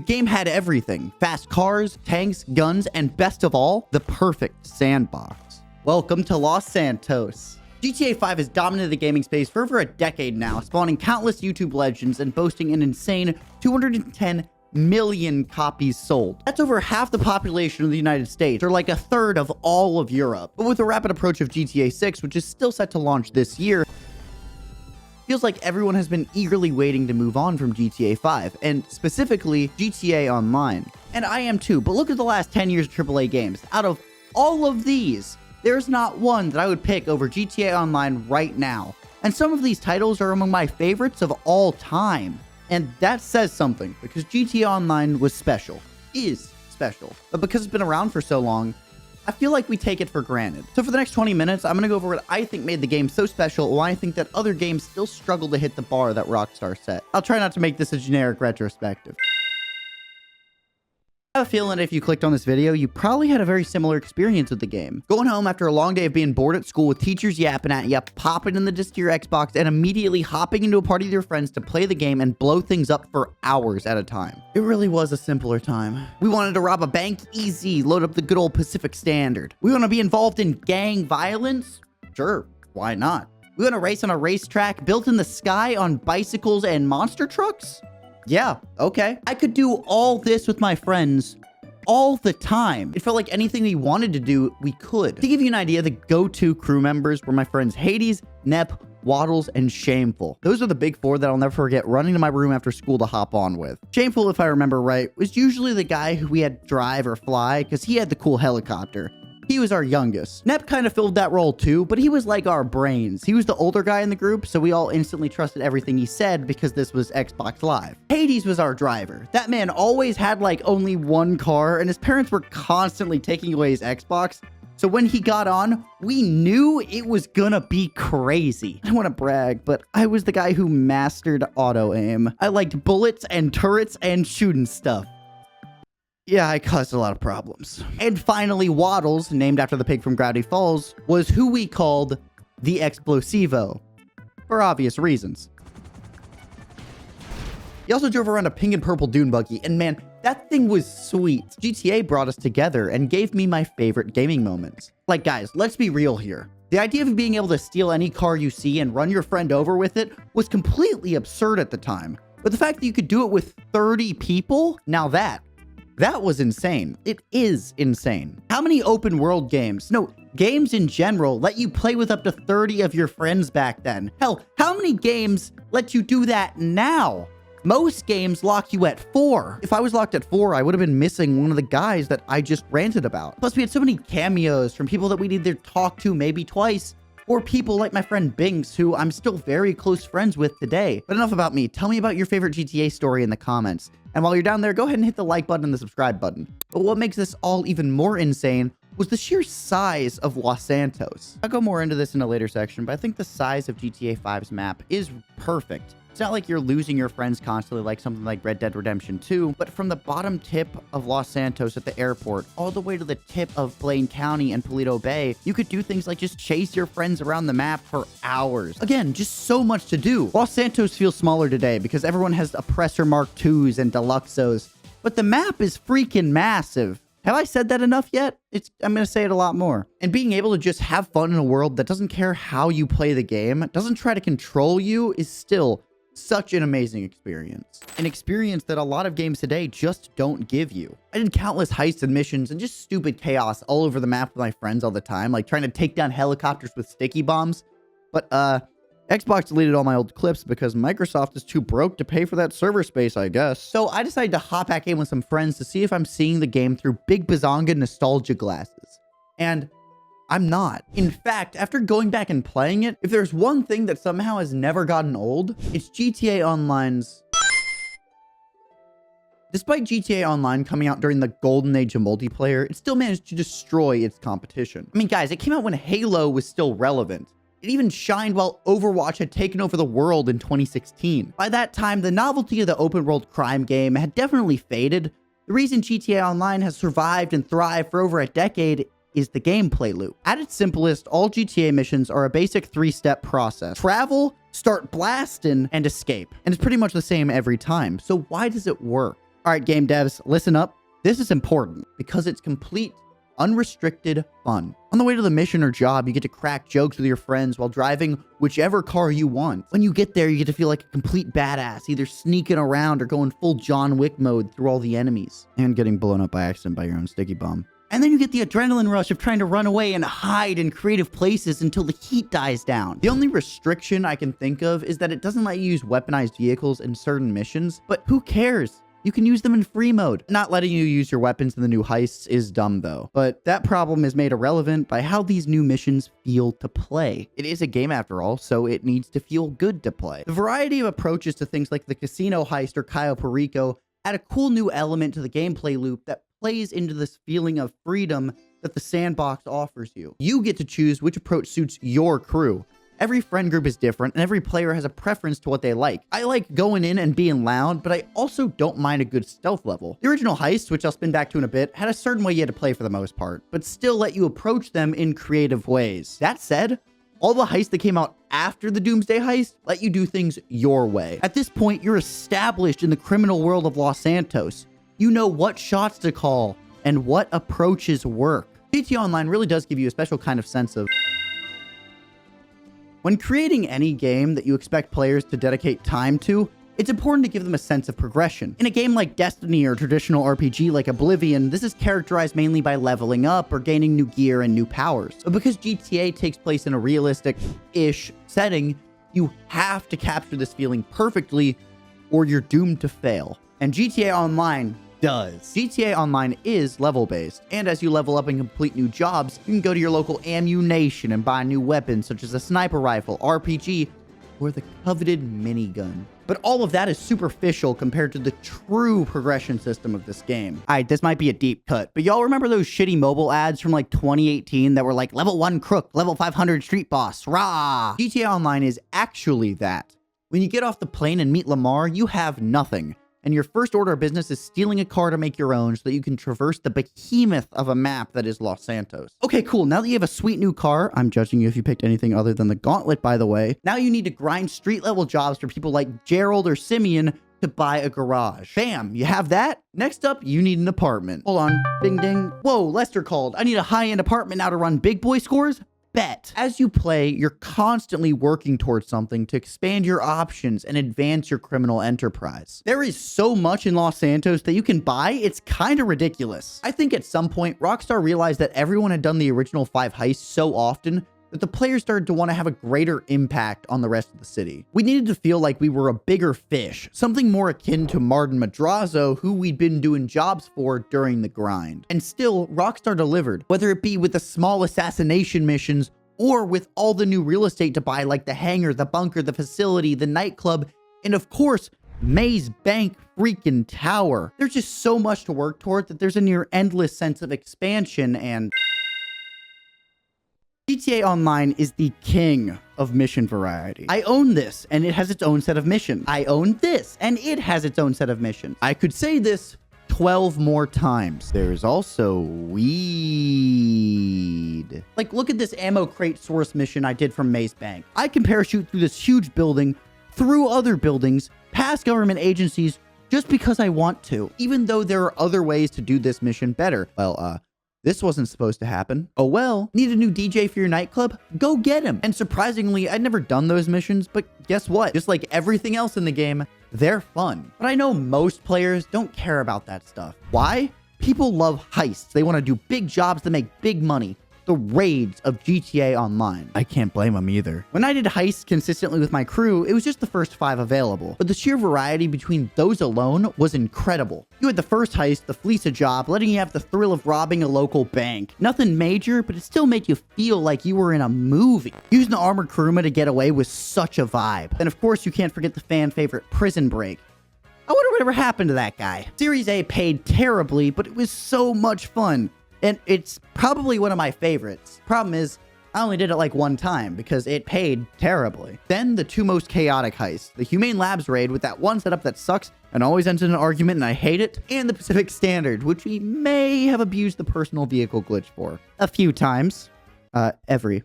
game had everything: fast cars, tanks, guns, and best of all, the perfect sandbox. Welcome to Los Santos. GTA 5 has dominated the gaming space for over a decade now, spawning countless YouTube legends and boasting an insane 210 million copies sold. That's over half the population of the United States, or like a third of all of Europe. But with the rapid approach of GTA 6, which is still set to launch this year, feels like everyone has been eagerly waiting to move on from GTA 5, and specifically GTA Online. And I am too, but look at the last 10 years of AAA games. Out of all of these, there's not one that I would pick over GTA Online right now. And some of these titles are among my favorites of all time. And that says something, because GTA Online was special, is special. But because it's been around for so long, I feel like we take it for granted. So for the next 20 minutes, I'm going to go over what I think made the game so special, why I think that other games still struggle to hit the bar that Rockstar set. I'll try not to make this a generic retrospective. I have a feeling that if you clicked on this video, you probably had a very similar experience with the game. Going home after a long day of being bored at school with teachers yapping at you, popping in the disc to your Xbox, and immediately hopping into a party with your friends to play the game and blow things up for hours at a time. It really was a simpler time. We wanted to rob a bank? Easy. Load up the good old Pacific Standard. We want to be involved in gang violence? Sure, why not? We want to race on a racetrack built in the sky on bicycles and monster trucks? Yeah, okay. I could do all this with my friends all the time. It felt like anything we wanted to do, we could. To give you an idea, the go-to crew members were my friends Hades, Nep, Waddles, and Shameful. Those are the big four that I'll never forget running to my room after school to hop on with. Shameful, if I remember right, was usually the guy who we had drive or fly because he had the cool helicopter. He was our youngest. Nep kind of filled that role too, but he was like our brains. He was the older guy in the group, so we all instantly trusted everything he said because this was Xbox Live. Hades was our driver. That man always had like only one car, and his parents were constantly taking away his Xbox. So when he got on, we knew it was gonna be crazy. I don't want to brag, but I was the guy who mastered auto aim. I liked bullets and turrets and shooting stuff. Yeah, I caused a lot of problems. And finally, Waddles, named after the pig from Gravity Falls, was who we called the Explosivo, for obvious reasons. He also drove around a pink and purple dune buggy, and man, that thing was sweet. GTA brought us together and gave me my favorite gaming moments. Like guys, let's be real here. The idea of being able to steal any car you see and run your friend over with it was completely absurd at the time. But the fact that you could do it with 30 people, now that was insane. It is insane. How many open world games, no, games in general, let you play with up to 30 of your friends back then? Hell, how many games let you do that now? Most games lock you at 4. If I was locked at 4, I would have been missing one of the guys that I just ranted about. Plus, we had so many cameos from people that we'd either talk to maybe twice, or people like my friend Binks, who I'm still very close friends with today. But enough about me. Tell me about your favorite GTA story in the comments. And while you're down there, go ahead and hit the like button and the subscribe button. But what makes this all even more insane was the sheer size of Los Santos. I'll go more into this in a later section, but I think the size of GTA 5's map is perfect. It's not like you're losing your friends constantly like something like Red Dead Redemption 2, but from the bottom tip of Los Santos at the airport all the way to the tip of Blaine County and Paleto Bay, you could do things like just chase your friends around the map for hours. Again, just so much to do. Los Santos feels smaller today because everyone has Oppressor Mark IIs and Deluxos, but the map is freaking massive. Have I said that enough yet? I'm going to say it a lot more. And being able to just have fun in a world that doesn't care how you play the game, doesn't try to control you, is still such an amazing experience. An experience that a lot of games today just don't give you. I did countless heists and missions and just stupid chaos all over the map with my friends all the time, like trying to take down helicopters with sticky bombs. But Xbox deleted all my old clips because Microsoft is too broke to pay for that server space, I guess. So I decided to hop back in with some friends to see if I'm seeing the game through Big Bazonga nostalgia glasses. And I'm not. In fact, after going back and playing it, if there's one thing that somehow has never gotten old, it's GTA Online's... Despite GTA Online coming out during the golden age of multiplayer, it still managed to destroy its competition. I mean, guys, it came out when Halo was still relevant. It even shined while Overwatch had taken over the world in 2016. By that time, the novelty of the open world crime game had definitely faded. The reason GTA Online has survived and thrived for over a decade is the gameplay loop. At its simplest, all GTA missions are a basic 3-step process. Travel, start blasting, and escape. And it's pretty much the same every time. So why does it work? All right, game devs, listen up. This is important because it's complete, unrestricted fun. On the way to the mission or job, you get to crack jokes with your friends while driving whichever car you want. When you get there, you get to feel like a complete badass, either sneaking around or going full John Wick mode through all the enemies and getting blown up by accident by your own sticky bomb. And then you get the adrenaline rush of trying to run away and hide in creative places until the heat dies down. The only restriction I can think of is that it doesn't let you use weaponized vehicles in certain missions, but who cares? You can use them in free mode. Not letting you use your weapons in the new heists is dumb though, but that problem is made irrelevant by how these new missions feel to play. It is a game after all, so it needs to feel good to play. The variety of approaches to things like the casino heist or Cayo Perico add a cool new element to the gameplay loop that plays into this feeling of freedom that the sandbox offers you. You get to choose which approach suits your crew. Every friend group is different, and every player has a preference to what they like. I like going in and being loud, but I also don't mind a good stealth level. The original heists, which I'll spin back to in a bit, had a certain way you had to play for the most part, but still let you approach them in creative ways. That said, all the heists that came out after the Doomsday heist let you do things your way. At this point, you're established in the criminal world of Los Santos. You know what shots to call and what approaches work. GTA Online really does give you a special kind of sense of... When creating any game that you expect players to dedicate time to, it's important to give them a sense of progression. In a game like Destiny or traditional RPG like Oblivion, this is characterized mainly by leveling up or gaining new gear and new powers. But because GTA takes place in a realistic-ish setting, you have to capture this feeling perfectly or you're doomed to fail. And GTA Online does. GTA Online is level-based, and as you level up and complete new jobs, you can go to your local ammunition and buy new weapons such as a sniper rifle, RPG, or the coveted minigun. But all of that is superficial compared to the true progression system of this game. Alright, this might be a deep cut, but y'all remember those shitty mobile ads from like 2018 that were like level 1 crook, level 500 street boss, rah! GTA Online is actually that. When you get off the plane and meet Lamar, you have nothing. And your first order of business is stealing a car to make your own so that you can traverse the behemoth of a map that is Los Santos. Okay, cool. Now that you have a sweet new car, I'm judging you if you picked anything other than the Gauntlet, by the way. Now you need to grind street level jobs for people like Gerald or Simeon to buy a garage. Bam, you have that. Next up, you need an apartment. Hold on, ding ding. Whoa, Lester called. I need a high-end apartment now to run big boy scores. Bet. As you play, you're constantly working towards something to expand your options and advance your criminal enterprise. There is so much in Los Santos that you can buy, it's kind of ridiculous. I think at some point, Rockstar realized that everyone had done the original 5 heists so often that the players started to want to have a greater impact on the rest of the city. We needed to feel like we were a bigger fish, something more akin to Martin Madrazo, who we'd been doing jobs for during the grind. And still, Rockstar delivered, whether it be with the small assassination missions or with all the new real estate to buy like the hangar, the bunker, the facility, the nightclub, and of course, Maze Bank freaking Tower. There's just so much to work toward that there's a near endless sense of expansion and... GTA Online is the king of mission variety. I own this, and it has its own set of missions. I own this, and it has its own set of missions. I could say this 12 more times. There's also weed. Like, look at this ammo crate source mission I did from Maze Bank. I can parachute through this huge building, through other buildings, past government agencies, just because I want to, even though there are other ways to do this mission better. Well, this wasn't supposed to happen. Oh well, need a new DJ for your nightclub? Go get him. And surprisingly, I'd never done those missions, but guess what? Just like everything else in the game, they're fun. But I know most players don't care about that stuff. Why? People love heists. They want to do big jobs that make big money. The raids of GTA Online. I can't blame them either. When I did heists consistently with my crew, it was just the first 5 available, but the sheer variety between those alone was incredible. You had the first heist, the Fleeca job, letting you have the thrill of robbing a local bank. Nothing major, but it still made you feel like you were in a movie. Using the armored Kuruma to get away was such a vibe. And of course, you can't forget the fan favorite Prison Break. I wonder whatever happened to that guy. Series A paid terribly, but it was so much fun. And it's probably one of my favorites. Problem is, I only did it like 1 time because it paid terribly. Then the 2 most chaotic heists, the Humane Labs raid with that one setup that sucks and always ends in an argument and I hate it, and the Pacific Standard, which we may have abused the personal vehicle glitch for. A few times. Every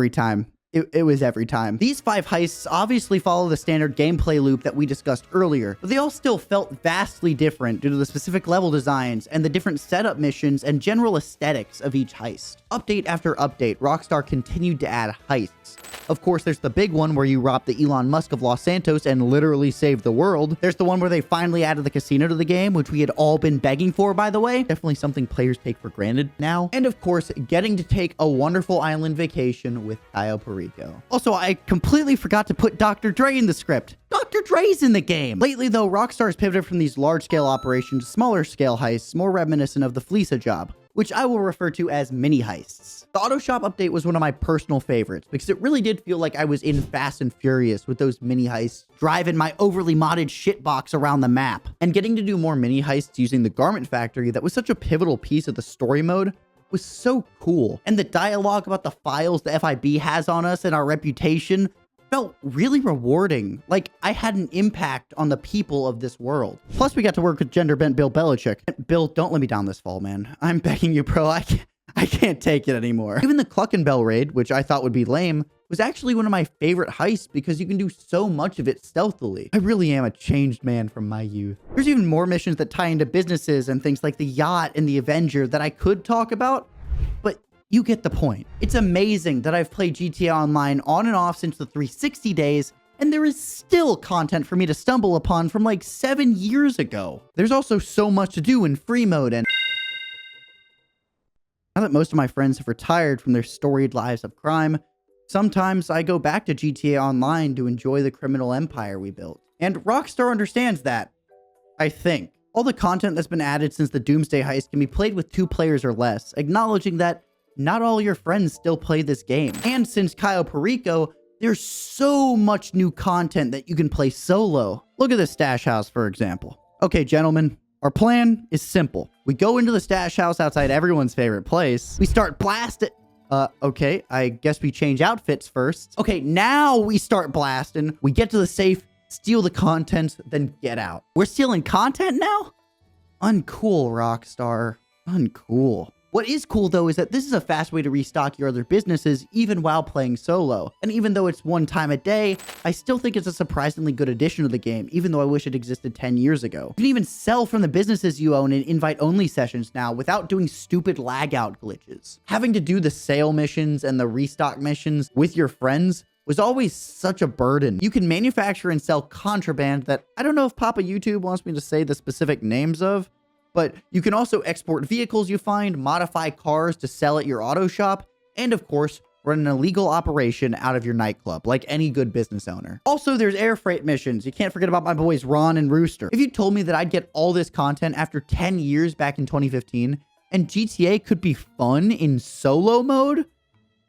time. it was every time. These 5 heists obviously follow the standard gameplay loop that we discussed earlier, but they all still felt vastly different due to the specific level designs and the different setup missions and general aesthetics of each heist. Update after update, Rockstar continued to add heists. Of course, there's the big one where you rob the Elon Musk of Los Santos and literally save the world. There's the one where they finally added the casino to the game, which we had all been begging for, by the way. Definitely something players take for granted now. And of course, getting to take a wonderful island vacation with Cayo Perico. Also, I completely forgot to put Dr. Dre in the script. Dr. Dre's in the game. Lately, though, Rockstar has pivoted from these large-scale operations to smaller-scale heists, more reminiscent of the Fleeca job, which I will refer to as mini heists. The auto shop update was one of my personal favorites because it really did feel like I was in Fast and Furious with those mini heists, driving my overly modded shitbox around the map. And getting to do more mini heists using the Garment Factory that was such a pivotal piece of the story mode was so cool. And the dialogue about the files the FIB has on us and our reputation felt really rewarding. Like I had an impact on the people of this world. Plus, we got to work with gender-bent Bill Belichick. Bill, don't let me down this fall, man. I'm begging you, bro. I can't take it anymore. Even the Cluckenbell raid, which I thought would be lame, was actually one of my favorite heists because you can do so much of it stealthily. I really am a changed man from my youth. There's even more missions that tie into businesses and things like the yacht and the Avenger that I could talk about, but you get the point. It's amazing that I've played GTA Online on and off since the 360 days, and there is still content for me to stumble upon from like 7 years ago. There's also so much to do in free mode, and now that most of my friends have retired from their storied lives of crime, sometimes I go back to GTA Online to enjoy the criminal empire we built. And Rockstar understands that, I think. All the content that's been added since the Doomsday heist can be played with 2 players or less, acknowledging that not all your friends still play this game. And since Cayo Perico, there's so much new content that you can play solo. Look at the stash house, for example. Okay, gentlemen, our plan is simple. We go into the stash house outside everyone's favorite place. We start blasting. Okay, I guess we change outfits first. Okay, now we start blasting. We get to the safe, steal the contents, then get out. We're stealing content now? Uncool, Rockstar. Uncool. What is cool, though, is that this is a fast way to restock your other businesses even while playing solo. And even though it's one time a day, I still think it's a surprisingly good addition to the game, even though I wish it existed 10 years ago. You can even sell from the businesses you own in invite-only sessions now without doing stupid lag-out glitches. Having to do the sale missions and the restock missions with your friends was always such a burden. You can manufacture and sell contraband that I don't know if Papa YouTube wants me to say the specific names of, but you can also export vehicles you find, modify cars to sell at your auto shop, and of course, run an illegal operation out of your nightclub, like any good business owner. Also, there's air freight missions. You can't forget about my boys Ron and Rooster. If you told me that I'd get all this content after 10 years back in 2015, and GTA could be fun in solo mode,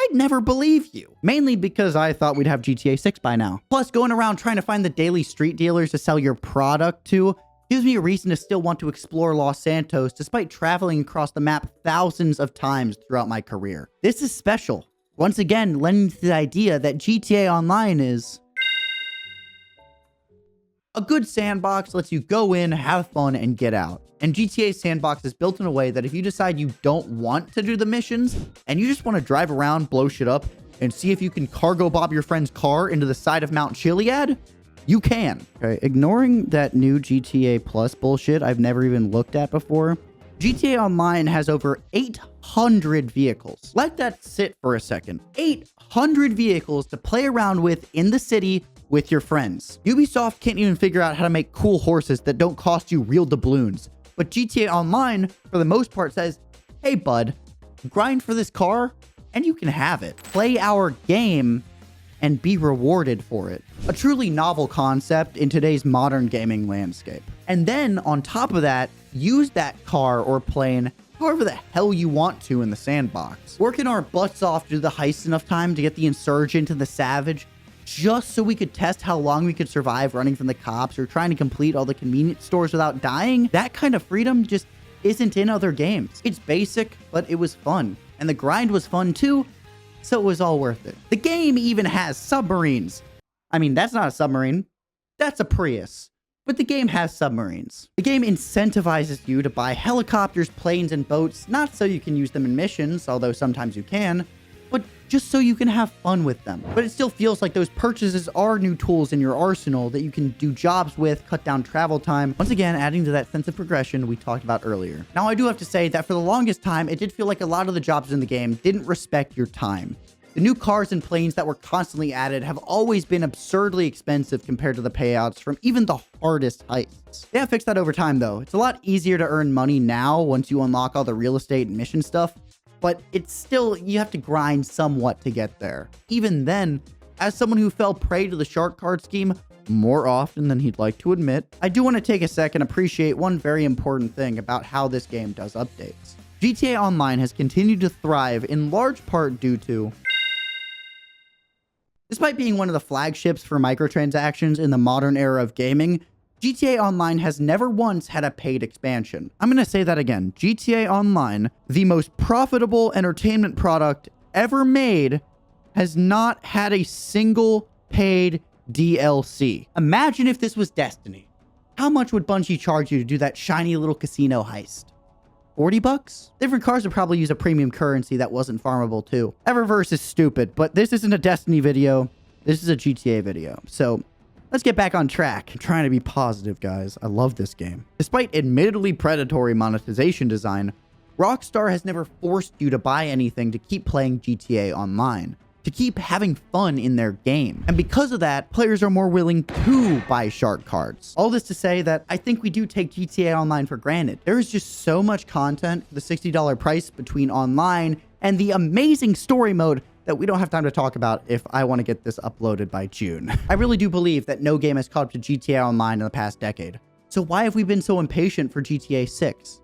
I'd never believe you. Mainly because I thought we'd have GTA 6 by now. Plus, going around trying to find the daily street dealers to sell your product to gives me a reason to still want to explore Los Santos despite traveling across the map thousands of times throughout my career. This is special. Once again, lending to the idea that GTA Online is a good sandbox, lets you go in, have fun, and get out. And GTA Sandbox is built in a way that if you decide you don't want to do the missions, and you just want to drive around, blow shit up, and see if you can cargo bob your friend's car into the side of Mount Chiliad, you can. Okay, ignoring that new GTA Plus bullshit I've never even looked at before, GTA Online has over 800 vehicles. Let that sit for a second. 800 vehicles to play around with in the city with your friends. Ubisoft can't even figure out how to make cool horses that don't cost you real doubloons. But GTA Online, for the most part, says, hey bud, grind for this car and you can have it. Play our game and be rewarded for it. A truly novel concept in today's modern gaming landscape. And then on top of that, use that car or plane however the hell you want to in the sandbox. Working our butts off to do the heist enough time to get the Insurgent and the Savage, just so we could test how long we could survive running from the cops or trying to complete all the convenience stores without dying. That kind of freedom just isn't in other games. It's basic, but it was fun. And the grind was fun too, so it was all worth it. The game even has submarines. I mean, that's not a submarine. That's a Prius. But the game has submarines. The game incentivizes you to buy helicopters, planes, and boats, not so you can use them in missions, although sometimes you can, but just so you can have fun with them. But it still feels like those purchases are new tools in your arsenal that you can do jobs with, cut down travel time. Once again, adding to that sense of progression we talked about earlier. Now, I do have to say that for the longest time, it did feel like a lot of the jobs in the game didn't respect your time. The new cars and planes that were constantly added have always been absurdly expensive compared to the payouts from even the hardest heists. They have fixed that over time though. It's a lot easier to earn money now once you unlock all the real estate and mission stuff, but it's still, you have to grind somewhat to get there. Even then, as someone who fell prey to the shark card scheme more often than he'd like to admit, I do want to take a second and appreciate one very important thing about how this game does updates. GTA Online has continued to thrive in large part due to, despite being one of the flagships for microtransactions in the modern era of gaming, GTA Online has never once had a paid expansion. I'm going to say that again. GTA Online, the most profitable entertainment product ever made, has not had a single paid DLC. Imagine if this was Destiny. How much would Bungie charge you to do that shiny little casino heist? 40 bucks? Different cars would probably use a premium currency that wasn't farmable too. Eververse is stupid, but this isn't a Destiny video. This is a GTA video. So let's get back on track. I'm trying to be positive, guys. I love this game. Despite admittedly predatory monetization design, Rockstar has never forced you to buy anything to keep playing GTA Online, to keep having fun in their game. And because of that, players are more willing to buy shark cards. All this to say that I think we do take GTA Online for granted. There is just so much content for the $60 price between online and the amazing story mode that we don't have time to talk about if I want to get this uploaded by June. I really do believe that no game has caught up to GTA Online in the past decade. So why have we been so impatient for GTA 6?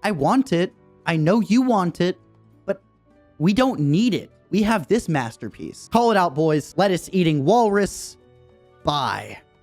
I want it. I know you want it, but we don't need it. We have this masterpiece. Call it out, boys. Lettuce eating walrus. Bye.